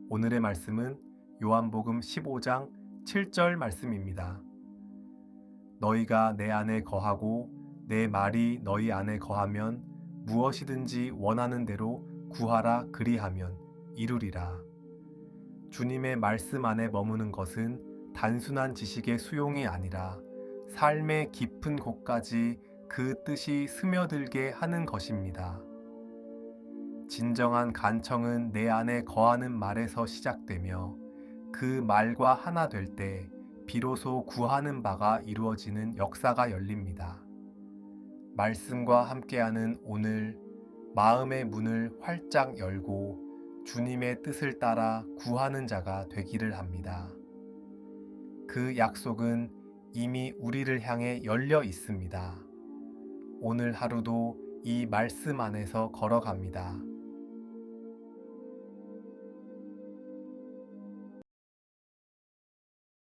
오늘의 말씀은 요한복음 15장 7절 말씀입니다. 너희가 내 안에 거하고 내 말이 너희 안에 거하면 무엇이든지 원하는 대로 구하라 그리하면 이루리라. 주님의 말씀 안에 머무는 것은 단순한 지식의 수용이 아니라 삶의 깊은 곳까지 그 뜻이 스며들게 하는 것입니다. 진정한 간청은 내 안에 거하는 말에서 시작되며 그 말과 하나 될 때 비로소 구하는 바가 이루어지는 역사가 열립니다. 말씀과 함께하는 오늘 마음의 문을 활짝 열고 주님의 뜻을 따라 구하는 자가 되기를 합니다. 그 약속은 이미 우리를 향해 열려 있습니다. 오늘 하루도 이 말씀 안에서 걸어갑니다.